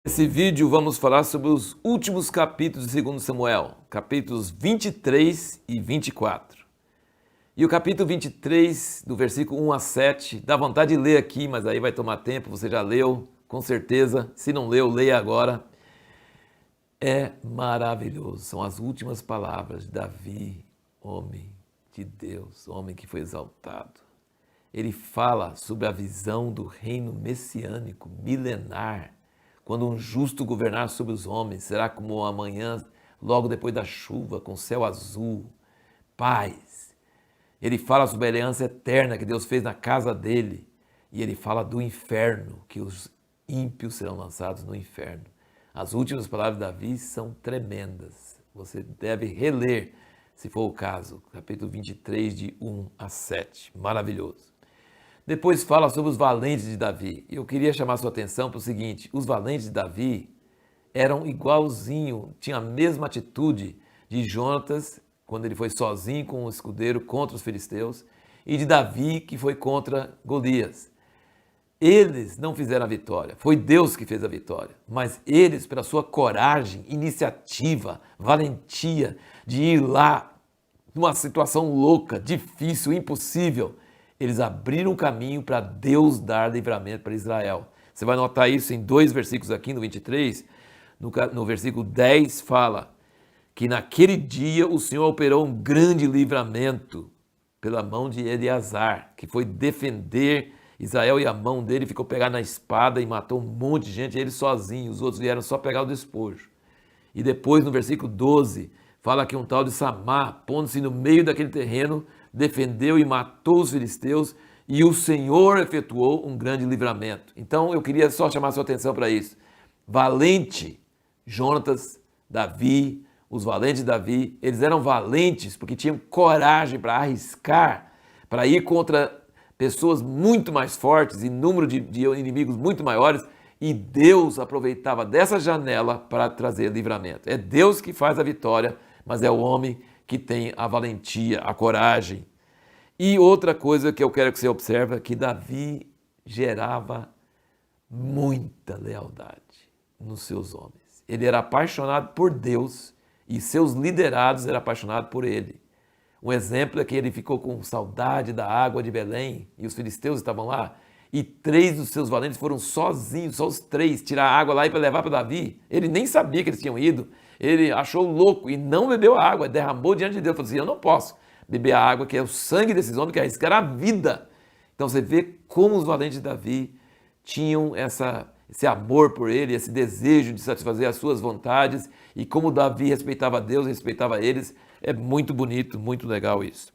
Nesse vídeo vamos falar sobre os últimos capítulos de 2 Samuel, capítulos 23 e 24. E o capítulo 23, do versículo 1 a 7, dá vontade de ler aqui, mas aí vai tomar tempo, você já leu, com certeza. Se não leu, leia agora. É maravilhoso, são as últimas palavras de Davi, homem de Deus, homem que foi exaltado. Ele fala sobre a visão do reino messiânico, milenar, quando um justo governar sobre os homens, será como amanhã, logo depois da chuva, com céu azul, paz. Ele fala sobre a aliança eterna que Deus fez na casa dele. E ele fala do inferno, que os ímpios serão lançados no inferno. As últimas palavras de Davi são tremendas. Você deve reler, se for o caso, capítulo 23, de 1 a 7. Maravilhoso. Depois fala sobre os valentes de Davi. Eu queria chamar sua atenção para o seguinte: os valentes de Davi eram igualzinho, tinham a mesma atitude de Jonatas, quando ele foi sozinho com o escudeiro contra os filisteus, e de Davi, que foi contra Golias. Eles não fizeram a vitória, foi Deus que fez a vitória, mas eles, pela sua coragem, iniciativa, valentia de ir lá, numa situação louca, difícil, impossível, eles abriram o caminho para Deus dar livramento para Israel. Você vai notar isso em dois versículos aqui no 23. No versículo 10 fala que naquele dia o Senhor operou um grande livramento pela mão de Eleazar, que foi defender Israel, e a mão dele ficou pegar na espada e matou um monte de gente, ele sozinho, os outros vieram só pegar o despojo. E depois no versículo 12 fala que um tal de Samar, pondo-se no meio daquele terreno, defendeu e matou os filisteus, e o Senhor efetuou um grande livramento. Então eu queria só chamar sua atenção para isso. Valente, Jonatas, Davi, os valentes de Davi, eles eram valentes porque tinham coragem para arriscar, para ir contra pessoas muito mais fortes e número de inimigos muito maiores, e Deus aproveitava dessa janela para trazer livramento. É Deus que faz a vitória, mas é o homem que tem a valentia, a coragem. E outra coisa que eu quero que você observe é que Davi gerava muita lealdade nos seus homens. Ele era apaixonado por Deus e seus liderados eram apaixonados por ele. Um exemplo é que ele ficou com saudade da água de Belém e os filisteus estavam lá, e 3 dos seus valentes foram sozinhos, só os 3, tirar a água lá e para levar para Davi. Ele nem sabia que eles tinham ido. Ele achou louco e não bebeu a água, derramou diante de Deus. Falou assim: eu não posso beber a água, que é o sangue desses homens que arriscaram a vida. Então você vê como os valentes de Davi tinham esse amor por ele, esse desejo de satisfazer as suas vontades, e como Davi respeitava Deus, respeitava eles. É muito bonito, muito legal isso.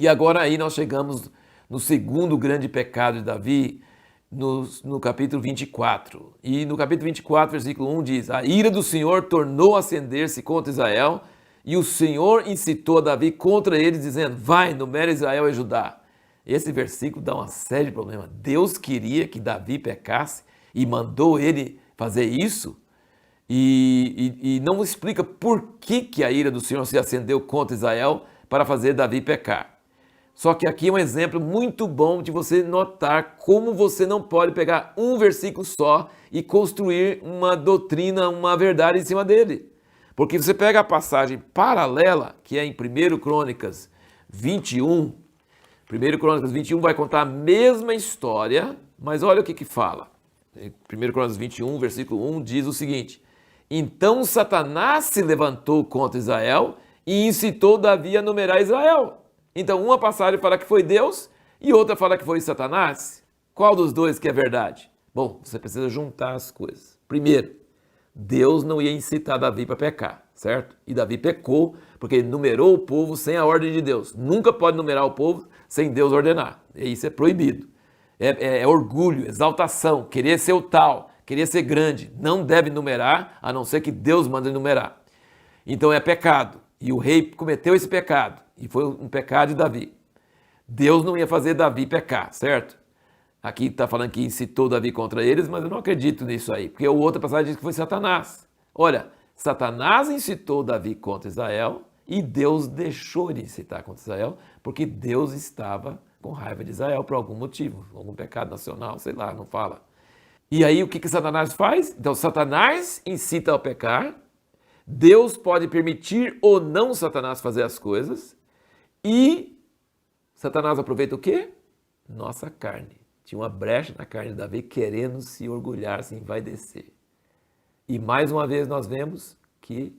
E agora aí nós chegamos no segundo grande pecado de Davi, no capítulo 24. E no capítulo 24, versículo 1 diz: a ira do Senhor tornou a acender-se contra Israel, e o Senhor incitou a Davi contra eles, dizendo: vai, numera Israel e Judá. Esse versículo dá uma série de problemas. Deus queria que Davi pecasse e mandou ele fazer isso, e não explica por que a ira do Senhor se acendeu contra Israel para fazer Davi pecar. Só que aqui é um exemplo muito bom de você notar como você não pode pegar um versículo só e construir uma doutrina, uma verdade em cima dele. Porque você pega a passagem paralela, que é em 1 Crônicas 21, 1 Crônicas 21 vai contar a mesma história, mas olha o que fala. 1 Crônicas 21, versículo 1 diz o seguinte: então Satanás se levantou contra Israel e incitou Davi a numerar Israel. Então uma passagem fala que foi Deus e outra fala que foi Satanás. Qual dos dois que é verdade? Bom, você precisa juntar as coisas. Primeiro, Deus não ia incitar Davi para pecar, certo? E Davi pecou porque ele numerou o povo sem a ordem de Deus. Nunca pode numerar o povo sem Deus ordenar. E isso é proibido. É orgulho, exaltação, querer ser o tal, querer ser grande. Não deve numerar, a não ser que Deus mande numerar. Então é pecado. E o rei cometeu esse pecado. E foi um pecado de Davi. Deus não ia fazer Davi pecar, certo? Aqui está falando que incitou Davi contra eles, mas eu não acredito nisso aí, porque o outro passagem diz que foi Satanás. Olha, Satanás incitou Davi contra Israel e Deus deixou ele incitar contra Israel, porque Deus estava com raiva de Israel por algum motivo, algum pecado nacional, sei lá, não fala. E aí o que Satanás faz? Então Satanás incita ao pecar, Deus pode permitir ou não Satanás fazer as coisas, e Satanás aproveita o quê? Nossa carne. Tinha uma brecha na carne de Davi querendo se orgulhar, se envaidecer. E mais uma vez nós vemos que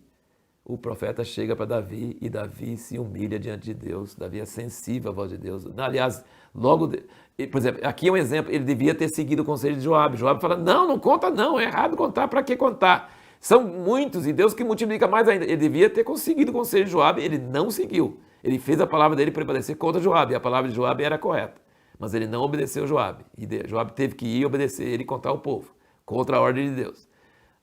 o profeta chega para Davi e Davi se humilha diante de Deus. Davi é sensível à voz de Deus. Aliás, por exemplo, aqui é um exemplo, ele devia ter seguido o conselho de Joabe. Joabe fala, não conta não, é errado contar, para que contar? São muitos e Deus que multiplica mais ainda. Ele devia ter conseguido o conselho de Joabe, ele não seguiu. Ele fez a palavra dele prevalecer contra Joabe, e a palavra de Joabe era correta. Mas ele não obedeceu Joabe. E Joabe teve que ir obedecer ele e contar ao povo, contra a ordem de Deus.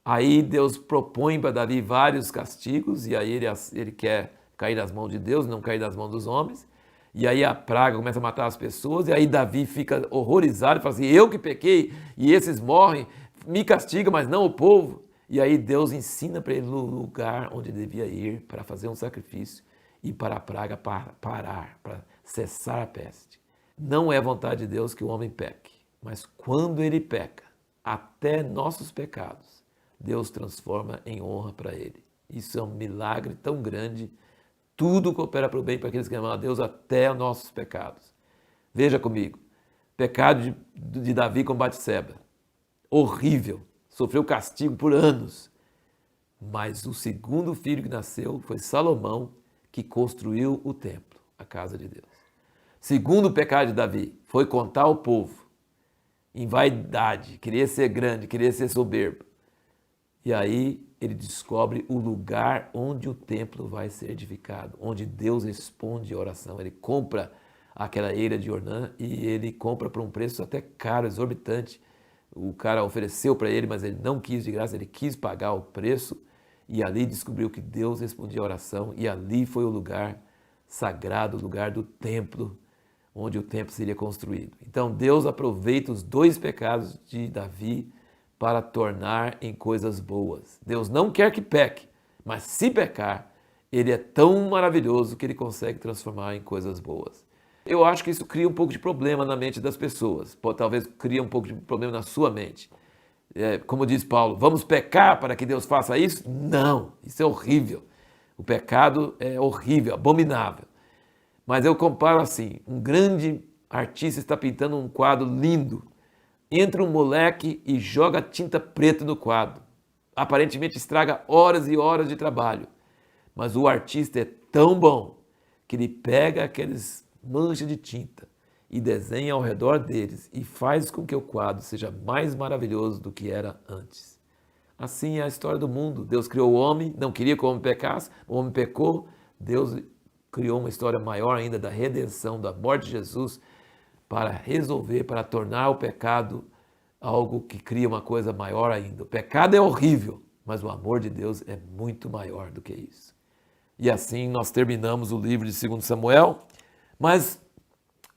Aí Deus propõe para Davi vários castigos, e aí ele quer cair nas mãos de Deus, não cair nas mãos dos homens. E aí a praga começa a matar as pessoas, e aí Davi fica horrorizado e fala assim, eu que pequei, e esses morrem, me castiga, mas não o povo. E aí Deus ensina para ele o lugar onde devia ir para fazer um sacrifício e para a praga parar, para cessar a peste. Não é vontade de Deus que o homem peque, mas quando ele peca, até nossos pecados, Deus transforma em honra para ele. Isso é um milagre tão grande. Tudo coopera para o bem para aqueles que amam a Deus, até nossos pecados. Veja comigo, pecado de Davi com Batseba. Horrível, sofreu castigo por anos. Mas o segundo filho que nasceu foi Salomão, que construiu o templo, a casa de Deus. Segundo pecado de Davi foi contar ao povo, em vaidade, queria ser grande, queria ser soberbo. E aí ele descobre o lugar onde o templo vai ser edificado, onde Deus responde a oração. Ele compra aquela eira de Ornã e ele compra por um preço até caro, exorbitante. O cara ofereceu para ele, mas ele não quis de graça, ele quis pagar o preço. E ali descobriu que Deus respondia a oração e ali foi o lugar sagrado, o lugar do templo, onde o templo seria construído. Então Deus aproveita os dois pecados de Davi para tornar em coisas boas. Deus não quer que peque, mas se pecar, ele é tão maravilhoso que ele consegue transformar em coisas boas. Eu acho que isso cria um pouco de problema na mente das pessoas, talvez cria um pouco de problema na sua mente. Como diz Paulo, vamos pecar para que Deus faça isso? Não, isso é horrível. O pecado é horrível, abominável. Mas eu comparo assim, um grande artista está pintando um quadro lindo, entra um moleque e joga tinta preta no quadro. Aparentemente estraga horas e horas de trabalho. Mas o artista é tão bom que ele pega aqueles manchas de tinta e desenha ao redor deles e faz com que o quadro seja mais maravilhoso do que era antes. Assim é a história do mundo. Deus criou o homem, não queria que o homem pecasse, o homem pecou, Deus criou uma história maior ainda da redenção, da morte de Jesus, para resolver, para tornar o pecado algo que cria uma coisa maior ainda. O pecado é horrível, mas o amor de Deus é muito maior do que isso. E assim nós terminamos o livro de 2 Samuel, mas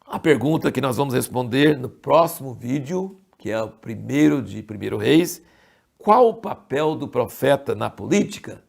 a pergunta que nós vamos responder no próximo vídeo, que é o primeiro de 1 Reis, qual o papel do profeta na política?